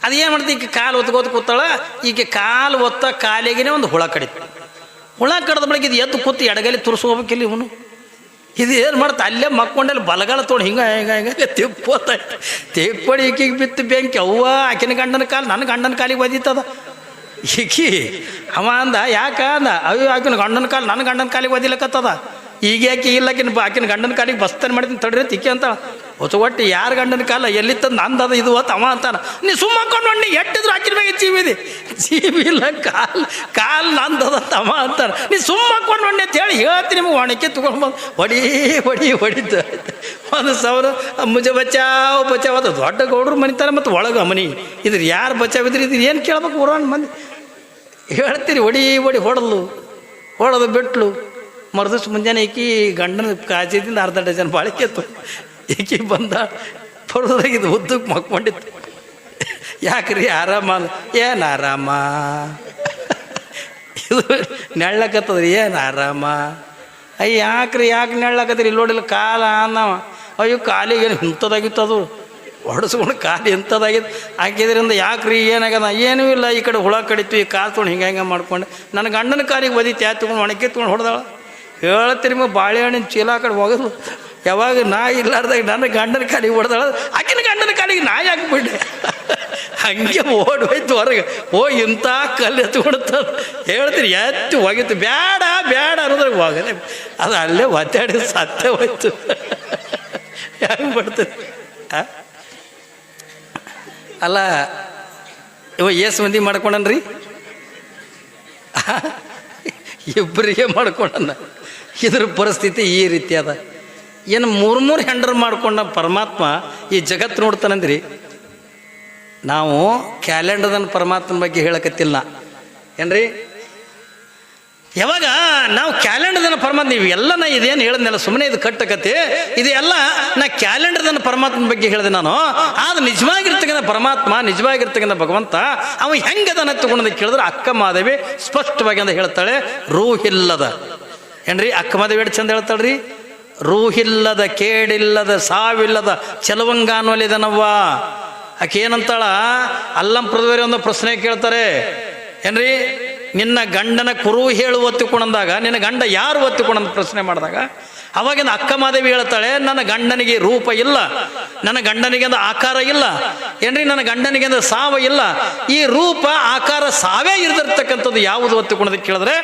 ಅದು ಏನು ಮಾಡ್ತೀವಿ? ಈಕೆ ಕಾಲು ಒತ್ಕೋತ ಕೂತಾಳ. ಈಕೆ ಕಾಲು ಒತ್ತ ಕಾಲಿಗೆ ಒಂದು ಹುಳ ಕಡಿತು. ಹುಳ ಕಡ್ದ ಬಳಿಕ ಇದು ಎದ್ದು ಕೂತು ಎಡಗಾಲಿ ತುರ್ಸ್ಕೋಬೇಕಿಲ್ಲ ಇವನು. ಇದು ಏನು ಮಾಡ್ತಾ ಅಲ್ಲೇ ಮಕ್ಕೊಂಡಲ್ಲಿ ಬಲಗಾಲ ತೊಗೊಂಡು ಹಿಂಗೆ ತಿಪ್ಪಡಿ ಈಕಿಗೆ ಬಿತ್ತು ಬೆಂಕಿ. ಅವ್ವ ಆಕಿನ ಗಂಡನ ಕಾಲು ನನ್ನ ಗಂಡನ ಕಾಲಿಗೆ ಒದಿತದ. ಈಕಿ ಅವ ಅಂದ, ಯಾಕ ಅಂದ, ಅಯ್ಯೋ ಆಕಿನ ಗಂಡನ ಕಾಲು ನನ್ನ ಗಂಡನ ಕಾಲಿಗೆ ಒದಿಲಕತ್ತದ. ಈಗ ಯಾಕೆ ಇಲ್ಲ ಆಕಿನ ಗಂಡನ ಕಾಲಿಗೆ ಬಸ್ತಾನೆ ಮಾಡಿದ್ದೀನಿ ತಡ್ರಿ ತಿಕ್ಕಿ ಅಂತ. ಒಟ್ಟು ಯಾರು ಗಂಡನ ಕಾಲ ಎಲ್ಲಿತ್ತಂದು ನಂದದ ಇದು ಹೊತ್ತು ಅವ ಅಂತಾನ. ನೀ ಸುಮ್ಮ ಹಾಕೊಂಡು ನೋಡಿ ಎಟ್ಟಿದ್ರು ಆಕಿನ ಮ್ಯಾಗೆ ಜೀವಿ ಇಲ್ಲ, ಕಾಲು ನಂದದ ಅವ ಅಂತಾನ. ನೀ ಸುಮ್ಮ ಹಾಕೊಂಡು ನೋಡಿ ಅಂತ ಹೇಳಿ ಹೇಳ್ತೀನಿ. ನಿಮಗೆ ಒಣಕೆ ತೊಗೊಂಡ್ಬಂದು ಹೊಡಿತು 1,000 ಮುಜ ಬಚಾವ್ ಅದು ದೊಡ್ಡ ಗೌಡ್ರು ಮನಿತಾರೆ. ಮತ್ತು ಒಳಗೆ ಮನಿ ಇದ್ರ ಯಾರು ಬಚಾವಿದ್ರಿ? ಇದ್ರ ಏನು ಕೇಳ್ಬೇಕು? ಊರಾಣ ಮಂದಿ ಹೇಳ್ತೀರಿ. ಹೊಡೆದು ಬಿಟ್ಲು. ಮರುದಿವ್ಸ ಮುಂಜಾನೆ ಈಕಿ ಗಂಡನ ಕಾಜಿದಿಂದ 1/2 ಡಜನ್ ಬಾಳಿಕೆ ಎತ್ತು. ಈಕಿ ಬಂದ ಬರೋದ್ರಾಗ ಇದು ಉದ್ದಕ್ಕೆ ಮಕ್ಕೊಂಡಿತ್ತು. ಯಾಕ್ರಿ ಆರಾಮಲ್ಲ? ಏನು ಆರಾಮ? ಇದು ನೆಳ್ಳಕತ್ತದ್ರಿ. ಏನು ಆರಾಮ? ಅಯ್ಯ ಯಾಕ್ರಿ ಯಾಕೆ ನೆಳ್ಳಕತ್ರಿ? ಇಲ್ಲಿ ನೋಡಿಲ್ಲ ಕಾಲ ಅನ್ನವ. ಅಯ್ಯೋ ಕಾಲಿಗೆ ಏನು ಇಂಥದಾಗಿತ್ತು, ಹೊಡೆಸ್ಕೊಂಡು ಕಾಲು ಎಂಥದಾಗಿತ್ತು ಹಾಕಿದ್ರಿಂದ. ಯಾಕ್ರಿ ಏನಾಗದ? ಏನೂ ಇಲ್ಲ, ಈ ಕಡೆ ಹುಳ ಕಡಿತು, ಈ ಕಾಲು ತೊಗೊಂಡು ಹಿಂಗೆ ಮಾಡ್ಕೊಂಡು ನನ್ನ ಗಂಡನ ಕಾಲಿಗೆ ಒದಿತು, ಯಾ ತೊಗೊಂಡು ಒಣಕೆ ತೊಗೊಂಡು ಹೊಡೆದಾಳ. ಹೇಳ್ತೀರಿ ಬಾಳೆಹಣ್ಣಿನ ಚೀಲ ಆ ಕಡೆ ಹೋಗೋದು. ಯಾವಾಗ ನಾಯಿ ಇಲ್ಲಾರ್ದಾಗ ನನ್ನ ಗಂಡನ ಕಾಲಿಗೆ ಹೊಡೆದಾಳ, ಆಕಿನ ಗಂಡನ ಕಾಲಿಗೆ ನಾಯಿ ಹಾಕ್ಬಿಟ್ಟೆ. ಹಂಗೆ ಓಡಿ ಹೋಯ್ತು ಹೊರಗೆ. ಇಂಥ ಕಲ್ಲು ಎತ್ಕೊಡ್ತ ಹೇಳ್ತೀರಿ ಎತ್ತು ಹೋಗಿತ್ತು. ಬೇಡ ಬೇಡ ಅನ್ನೋದ್ರಾಗ ಹೋಗದೆ ಅದು ಅಲ್ಲೇ ಒತ್ತಾಡಿ ಸತ್ತೇ ಹೋಯ್ತು. ಹೆಂಗೆ ಬಿಡ್ತದೆ? ಅಲ್ಲ ಏಸು ಮಂದಿ ಮಾಡ್ಕೊಂಡನ್ರಿ? ಇಬ್ಬರಿಗೆ ಮಾಡ್ಕೊಂಡನ. ಇದ್ರ ಪರಿಸ್ಥಿತಿ ಈ ರೀತಿ ಅದ. ಏನು ಮೂರು ಹೆಂಡ್ರು ಮಾಡ್ಕೊಂಡ ಪರಮಾತ್ಮ ಈ ಜಗತ್ತು ನೋಡ್ತಾನಂದ್ರಿ. ನಾವು ಕ್ಯಾಲೆಂಡರ್ದನ್ನ ಪರಮಾತ್ಮನ ಬಗ್ಗೆ ಹೇಳಕತ್ತಿಲ್ಲ ಏನ್ರಿ? ಯಾವಾಗ ನಾವು ಕ್ಯಾಲೆಂಡರ್ದನ್ನ ಪರಮಾತ್ಮ ಇವೆಲ್ಲ ನಾ ಇದೇನು ಹೇಳಿದ್ನಲ್ಲ, ಸುಮ್ಮನೆ ಇದು ಕಟ್ಟಕತ್ತೆ ಇದೆಲ್ಲ ನಾ ಕ್ಯಾಲೆಂಡರ್ದನ್ನ ಪರಮಾತ್ಮನ ಬಗ್ಗೆ ಹೇಳಿದೆ ನಾನು. ಆದ್ರೆ ನಿಜವಾಗಿರ್ತಕ್ಕಂಥ ಪರಮಾತ್ಮ, ನಿಜವಾಗಿರ್ತಕ್ಕಂಥ ಭಗವಂತ ಅವ ಹೆಂಗದನ್ನ ತಗೊಂಡು ಕೇಳಿದ್ರೆ ಅಕ್ಕ ಮಾದೇವಿ ಸ್ಪಷ್ಟವಾಗಿ ಅಂತ ಹೇಳ್ತಾಳೆ, ರೂಹಿಲ್ಲದ ಏನ್ರಿ? ಅಕ್ಕ ಮಾದೇವಿ ಎಷ್ಟು ಚಂದ ಹೇಳ್ತಾಳ್ರಿ, ರೂಹಿಲ್ಲದ ಕೇಡಿಲ್ಲದ ಸಾವಿಲ್ಲದ ಚೆಲುವಂಗ ಅನ್ನೋಲಿದನವ್ವ. ಆಕೆ ಏನಂತಾಳ? ಅಲ್ಲಂ ಪ್ರದವರಿ ಒಂದು ಪ್ರಶ್ನೆ ಕೇಳ್ತಾರೆ ಏನ್ರಿ, ನಿನ್ನ ಗಂಡನ ಕುರು ಹೇಳು ಒತ್ತಿಕೊಂಡಂದಾಗ ನಿನ್ನ ಗಂಡ ಯಾರು ಒತ್ತಿಕೊಂಡಂತ ಪ್ರಶ್ನೆ ಮಾಡಿದಾಗ ಅವಾಗಿಂದ ಅಕ್ಕ ಮಾದೇವಿ ಹೇಳ್ತಾಳೆ, ನನ್ನ ಗಂಡನಿಗೆ ರೂಪ ಇಲ್ಲ, ನನ್ನ ಗಂಡನಿಗೆ ಒಂದು ಆಕಾರ ಇಲ್ಲ ಏನ್ರಿ, ನನ್ನ ಗಂಡನಿಗೆ ಒಂದು ಸಾವ ಇಲ್ಲ. ಈ ರೂಪ ಆಕಾರ ಸಾವೇ ಇರ್ದಿರ್ತಕ್ಕಂಥದ್ದು ಯಾವುದು ಒತ್ತಿಕೊಂಡದಕ್ಕೆ ಕೇಳಿದ್ರೆ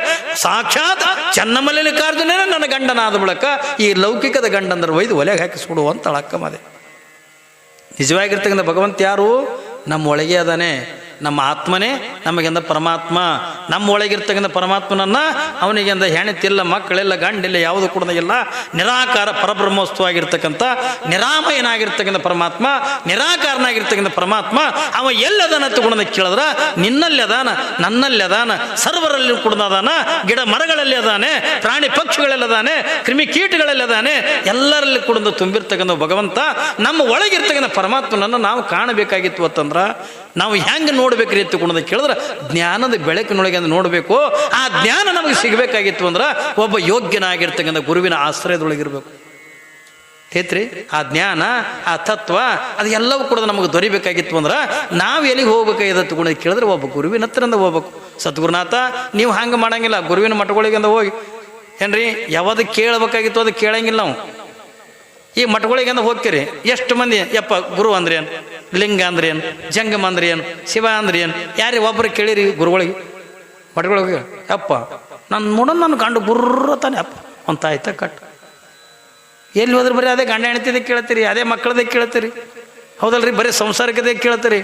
ಸಾಕ್ಷಾತ್ ಚೆನ್ನಮಲ್ಲಿಕಾರ್ಜುನೇ ನನ್ನ ಗಂಡನಾದ ಬಳಿಕ ಈ ಲೌಕಿಕದ ಗಂಡಂದ್ರೆ ಒಯ್ದು ಒಲೆಗೆ ಹಾಕಿಸ್ಕೊಡು ಅಂತಾಳ ಅಕ್ಕ ಮಾದೇವಿ. ನಿಜವಾಗಿರ್ತಕ್ಕಂಥ ಭಗವಂತ ಯಾರು? ನಮ್ಮ ಒಳಗೆ ಅದಾನೆ, ನಮ್ಮ ಆತ್ಮನೇ ನಮಗೆಂದ ಪರಮಾತ್ಮ. ನಮ್ಮ ಒಳಗಿರ್ತಕ್ಕಂಥ ಪರಮಾತ್ಮನನ್ನ ಅವನಿಗೆಂದ ಹೆಣತಿಲ್ಲ, ಮಕ್ಕಳಿಲ್ಲ, ಗಂಡಿಲ್ಲ, ಯಾವುದು ಕೂಡ ಇಲ್ಲ. ನಿರಾಕಾರ ಪರಬ್ರಹ್ಮೋತ್ಸವಾಗಿರ್ತಕ್ಕಂಥ ನಿರಾಮಯನಾಗಿರ್ತಕ್ಕಂಥ ಪರಮಾತ್ಮ, ನಿರಾಕಾರನಾಗಿರ್ತಕ್ಕಂಥ ಪರಮಾತ್ಮ ಅವ ಎಲ್ಲದನ್ನ ತಗೊಂಡ ಕೇಳಿದ್ರ ನಿನ್ನಲ್ಲಿ ಅದಾನ, ನನ್ನಲ್ಲಿ ಅದಾನ, ಸರ್ವರಲ್ಲಿ ಕೂಡ ಅದಾನ, ಗಿಡ ಮರಗಳಲ್ಲಿ ಅದಾನೆ, ಪ್ರಾಣಿ ಪಕ್ಷಿಗಳಲ್ಲಿ ಅದಾನೆ, ಕ್ರಿಮಿ ಕೀಟಗಳಲ್ಲಿ ಅದಾನೆ, ಎಲ್ಲರಲ್ಲಿ ಕೂಡ ತುಂಬಿರ್ತಕ್ಕಂಥ ಭಗವಂತ ನಮ್ಮ ಒಳಗಿರ್ತಕ್ಕಂಥ ಪರಮಾತ್ಮನನ್ನು ನಾವು ಕಾಣಬೇಕಾಗಿತ್ತು ಅಂತಂದ್ರ ನಾವು ಹೆಂಗೆ ನೋಡ್ಬೇಕ್ರಿ ಎತ್ತುಕೊಂಡ ಕೇಳಿದ್ರೆ ಜ್ಞಾನದ ಬೆಳಕಿನೊಳಗೆ ಅಂತ ನೋಡಬೇಕು. ಆ ಜ್ಞಾನ ನಮಗೆ ಸಿಗಬೇಕಾಗಿತ್ತು ಅಂದ್ರೆ ಒಬ್ಬ ಯೋಗ್ಯನಾಗಿರ್ತಕ್ಕಂಥ ಗುರುವಿನ ಆಶ್ರಯದೊಳಗಿರ್ಬೇಕು. ಹೇಳ್ರಿ, ಆ ಜ್ಞಾನ, ಆ ತತ್ವ ಅದು ಎಲ್ಲವೂ ಕೂಡ ನಮಗೆ ದೊರಿಬೇಕಾಗಿತ್ತು ಅಂದ್ರೆ ನಾವು ಎಲ್ಲಿಗೆ ಹೋಗ್ಬೇಕಾಗಿದೆ ತಗೊಂಡು ಕೇಳಿದ್ರೆ ಒಬ್ಬ ಗುರುವಿನ ಹತ್ತಿರಂದ ಹೋಗ್ಬೇಕು. ಸದ್ಗುರುನಾಥ ನೀವು ಹಂಗೆ ಮಾಡಂಗಿಲ್ಲ, ಗುರುವಿನ ಮಠಗಳಿಗೆಂದ ಹೋಗಿ ಏನ್ರಿ ಯಾವುದು ಕೇಳಬೇಕಾಗಿತ್ತು ಅದು ಕೇಳಂಗಿಲ್ಲ ನಾವು. ಈ ಮಠಗಳಿಗೆಂದ ಹೋಗ್ತೀರಿ, ಎಷ್ಟು ಮಂದಿ ಯಪ್ಪ ಗುರು ಅಂದ್ರೆ ಏನು, ಲಿಂಗ ಅಂದ್ರೆ ಏನು, ಜಂಗಮ ಅಂದ್ರೆ ಏನು, ಶಿವ ಅಂದ್ರೆ ಏನು, ಯಾರೇ ಒಬ್ಬರು ಕೇಳಿರಿ ಗುರುಗಳಿಗೆ ಮಠಗಳಿಗೆ? ಯಪ್ಪ ನನ್ನ ನೋಡೋಣ ನನ್ನ ಗಂಡು ಗುರ್ರತಾನೆ ಅಪ್ಪ ಅಂತ ಆಯ್ತಾ ಕಟ್. ಎಲ್ಲಿ ಹೋದ್ರೆ ಬರೀ ಅದೇ ಗಂಡ ಹೆಣ್ತಿದೆ ಕೇಳ್ತೀರಿ, ಅದೇ ಮಕ್ಕಳದೇ ಕೇಳ್ತೀರಿ, ಹೌದಲ್ರಿ? ಬರೀ ಸಂಸಾರಕ್ಕದೇ ಕೇಳ್ತೀರಿ.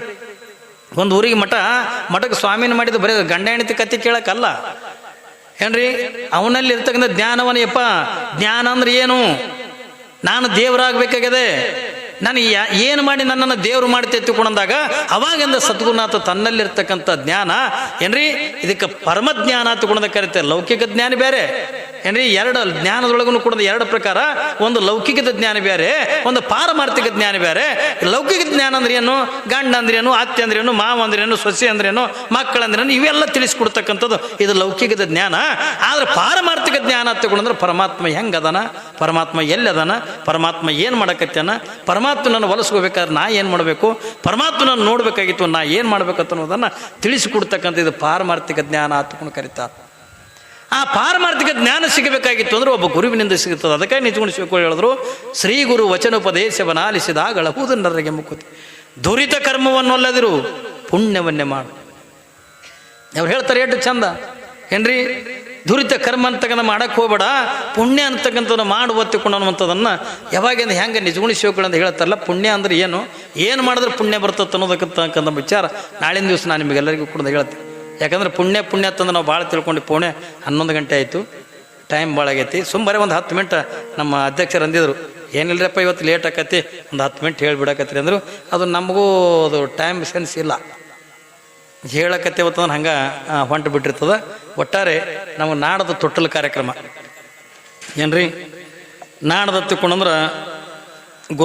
ಒಂದು ಊರಿಗೆ ಮಠಕ್ಕೆ ಸ್ವಾಮಿನ ಮಾಡಿದ್ದು ಬರೀ ಗಂಡ ಹೆಣ್ತಿ ಕತೆ ಕೇಳಕ್ಕಲ್ಲ ಏನ್ರಿ, ಅವನಲ್ಲಿ ಇರ್ತಕ್ಕಂಥ ಜ್ಞಾನವನ್ನಪ್ಪ. ಜ್ಞಾನ ಅಂದ್ರೆ ಏನು? ನಾನು ದೇವರಾಗಬೇಕಾಗಿದೆ, ನಾನು ಏನು ಮಾಡಿ ನನ್ನನ್ನು ದೇವರು ಮಾಡಿ ತೆತ್ತುಕೊಂಡಾಗ ಅವಾಗಿಂದ ಸದ್ಗುರುನಾಥ ತನ್ನಲ್ಲಿರ್ತಕ್ಕಂಥ ಜ್ಞಾನ ಏನ್ರಿ, ಇದಕ್ಕೆ ಪರಮಜ್ಞಾನ ತಗೊಂಡ ಕರೀತಾರೆ. ಲೌಕಿಕ ಜ್ಞಾನ ಬೇರೆ ಏನ್ರಿ, ಎರಡು ಜ್ಞಾನದೊಳಗೂ ಕೂಡ ಎರಡು ಪ್ರಕಾರ. ಒಂದು ಲೌಕಿಕದ ಜ್ಞಾನ ಬೇರೆ, ಒಂದು ಪಾರಮಾರ್ಥಿಕ ಜ್ಞಾನ ಬೇರೆ. ಲೌಕಿಕ ಜ್ಞಾನ ಅಂದ್ರೆ ಏನು, ಗಂಡ ಅಂದ್ರೇನು, ಅತ್ತೆ ಅಂದ್ರೇನು, ಮಾವ ಅಂದ್ರೇನು, ಸೊಸೆ ಅಂದ್ರೇನು, ಮಕ್ಕಳಂದ್ರೇನು, ಇವೆಲ್ಲ ತಿಳಿಸ್ಕೊಡ್ತಕ್ಕಂಥದ್ದು ಇದು ಲೌಕಿಕದ ಜ್ಞಾನ. ಆದ್ರೆ ಪಾರಮಾರ್ಥಿಕ ಜ್ಞಾನ ತಗೊಂಡ್ರೆ ಪರಮಾತ್ಮ ಹೆಂಗದಾನ, ಪರಮಾತ್ಮ ಎಲ್ಲದಾನ, ಪರಮಾತ್ಮ ಏನು ಮಾಡಕತ್ತಾನ, ಪರಮಾತ್ಮನನ್ನು ಹೊಲಸ್ಕೋಬೇಕಾದ್ರೆ ನಾ ಏನು ಮಾಡಬೇಕು, ಪರಮಾತ್ಮನನ್ನು ನೋಡ್ಬೇಕಾಗಿತ್ತು ನಾ ಏನು ಮಾಡ್ಬೇಕಂತ ಅನ್ನೋದನ್ನು ತಿಳಿಸಿಕೊಡ್ತಕ್ಕಂಥ ಇದು ಪಾರಮಾರ್ಥಿಕ ಜ್ಞಾನ ಹತ್ಕೊಂಡು ಕರೀತಾರೆ. ಆ ಪಾರಮಾರ್ಥಿಕ ಜ್ಞಾನ ಸಿಗಬೇಕಾಗಿತ್ತು ಅಂದ್ರೆ ಒಬ್ಬ ಗುರುವಿನಿಂದ ಸಿಗುತ್ತದೆ. ಅದಕ್ಕಾಗಿ ನಿಜಗುಣಿಸಬೇಕು ಹೇಳಿದ್ರು, ಶ್ರೀ ಗುರು ವಚನೋಪದೇಶವನ್ನಾಲಿಸಿದಾಗಲಹುದು ನರಗೆ ಮುಕ್ಕುತಿ, ದುರಿತ ಕರ್ಮವನ್ನೊಲ್ಲದಿರು ಪುಣ್ಯವನ್ನೇ ಮಾಡು. ಅವ್ರು ಹೇಳ್ತಾರೆ ಎಷ್ಟು ಚಂದ ಏನ್ರಿ, ದುರಿತ ಕರ್ಮ ಅಂತಕ್ಕಂಥ ಮಾಡಕ್ಕೆ ಹೋಗ್ಬೇಡ, ಪುಣ್ಯ ಅಂತಕ್ಕಂಥದ್ದು ಮಾಡುವತ್ತಿಕೊಂಡು ಅನ್ನುವಂಥದ್ದನ್ನು ಯಾವಾಗಿಂದ ಹೆಂಗೆ ನಿಜಗುಣಿಸಬೇಕು ಅಂತ ಹೇಳ್ತಾರಲ್ಲ. ಪುಣ್ಯ ಅಂದ್ರೆ ಏನು ಮಾಡಿದ್ರೆ ಪುಣ್ಯ ಬರ್ತದೆ ಅನ್ನೋದಕ್ಕಂತಕ್ಕಂಥ ವಿಚಾರ ನಾಳಿನ ದಿವಸ ನಾನು ನಿಮಗೆಲ್ಲರಿಗೂ ಕೂಡ ಹೇಳ್ತೀನಿ. ಯಾಕಂದ್ರೆ ಪುಣ್ಯ ಅಂತಂದ್ರೆ ನಾವು ಭಾಳ ತಿಳ್ಕೊಂಡು ಪುಣೆ 11 ಗಂಟೆ ಆಯಿತು, ಟೈಮ್ ಭಾಳ ಆಗೈತಿ. ಸುಮ್ಮನೆ ಒಂದು 10 ಮಿನಿಟ್ ನಮ್ಮ ಅಧ್ಯಕ್ಷರು ಅಂದಿದ್ರು, ಏನಿಲ್ಲರಪ್ಪ ಇವತ್ತು ಲೇಟ್ ಆಕತಿ, ಒಂದು 10 ಮಿನಿಟ್ ಹೇಳಿಬಿಡಕತ್ರಿ ಅಂದರು. ಅದು ನಮಗೂ ಅದು ಟೈಮ್ ಸೆನ್ಸ್ ಇಲ್ಲ, ಹೇಳಕತ್ತೇವತ್ತಂದ್ರೆ ಹಂಗೆ ಹೊಂಟು ಬಿಟ್ಟಿರ್ತದೆ. ಒಟ್ಟಾರೆ ನಮಗೆ ನಾಡದ ತೊಟ್ಟಲು ಕಾರ್ಯಕ್ರಮ ಏನ್ರಿ, ನಾಡದ ತಿಳ್ಕೊಂಡಂದ್ರೆ